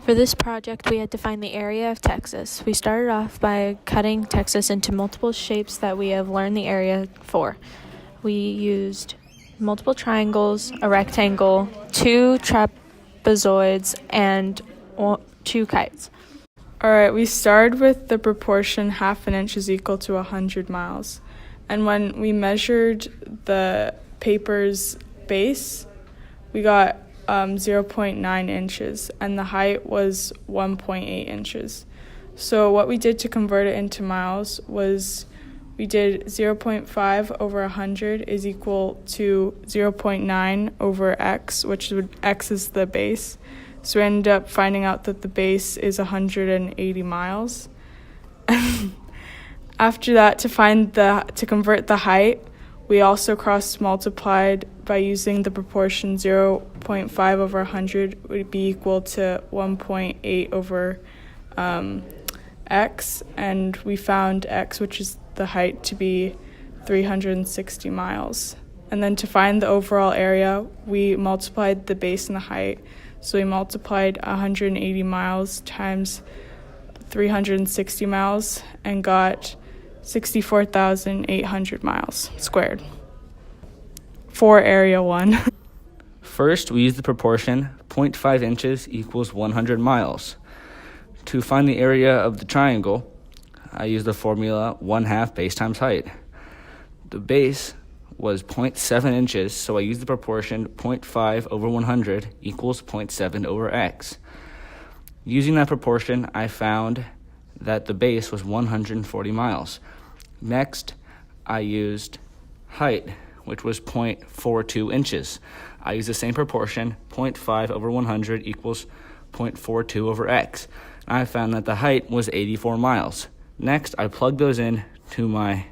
For this project, we had to find the area of Texas. We started off by cutting Texas into multiple shapes that we have learned the area for. We used multiple triangles, a rectangle, 2 trapezoids, and 2 kites. All right, we started with the proportion half an inch is equal to 100 miles. And when we measured the paper's base, we got 0.9 inches, and the height was 1.8 inches. So what we did to convert it into miles was we did 0.5 over 100 is equal to 0.9 over x, x is the base. So we ended up finding out that the base is 180 miles. After that, to convert the height, we also cross-multiplied by using the proportion 0.5 over 100 would be equal to 1.8 over x, and we found x, which is the height, to be 360 miles. And then to find the overall area, we multiplied the base and the height. So we multiplied 180 miles times 360 miles and got 64,800 miles squared for area 1. First, we use the proportion 0.5 inches equals 100 miles. To find the area of the triangle, I use the formula 1/2 base times height. The base was 0.7 inches, so I used the proportion 0.5 over 100 equals 0.7 over x. Using that proportion, I found that the base was 140 miles. Next, I used height, which was 0.42 inches. I used the same proportion, 0.5 over 100 equals 0.42 over x. I found that the height was 84 miles. Next, I plugged those in to my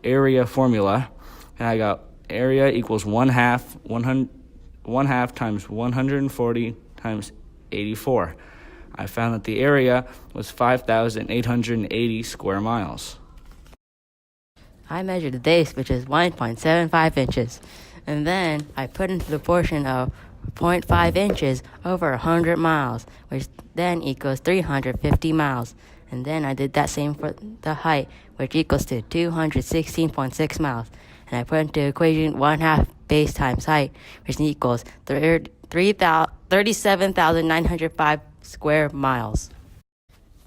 area formula, and I got area equals 1/2 times 140 times 84. I found that the area was 5,880 square miles. I measured the base, which is 1.75 inches, and then I put into the proportion of 0.5 inches over 100 miles, which then equals 350 miles. And then I did that same for the height, which equals to 216.6 miles. And I put into the equation 1/2 base times height, which equals 37,905 square miles.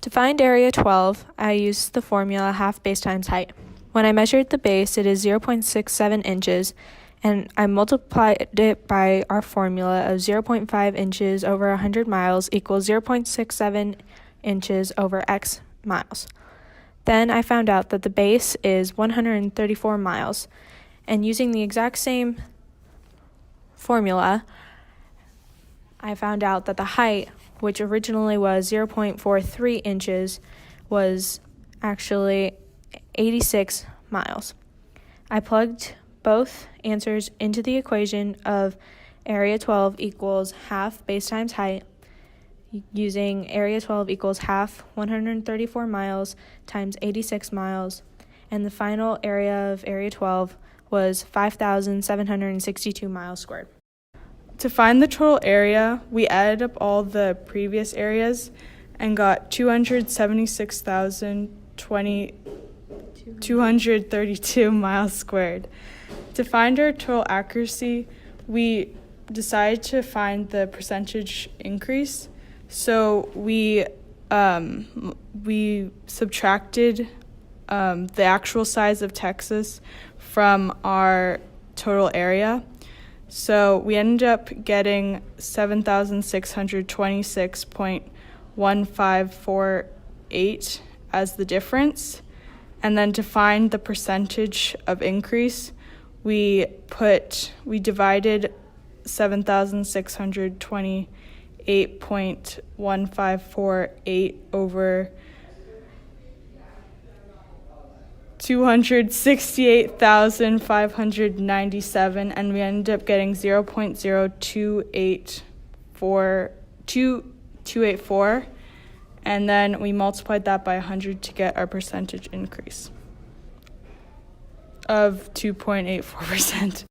To find area 12, I used the formula 1/2 base times height. When I measured the base, it is 0.67 inches, and I multiplied it by our formula of 0.5 inches over 100 miles equals 0.67 inches over x miles. Then I found out that the base is 134 miles, and using the exact same formula, I found out that the height, which originally was 0.43 inches, was actually 86 miles. I plugged both answers into the equation of area 12 equals 1/2 base times height, using area 12 equals 134 miles times 86 miles, and the final area of area 12 was 5,762 miles squared. To find the total area, we added up all the previous areas and got 232 miles squared. To find our total accuracy, we decided to find the percentage increase. So we subtracted the actual size of Texas from our total area. So we ended up getting 7,626.1548 as the difference. And then to find the percentage of increase, we divided 7,628.1548 over 268,597, and we ended up getting 0.0284, and then we multiplied that by 100 to get our percentage increase of 2.84%.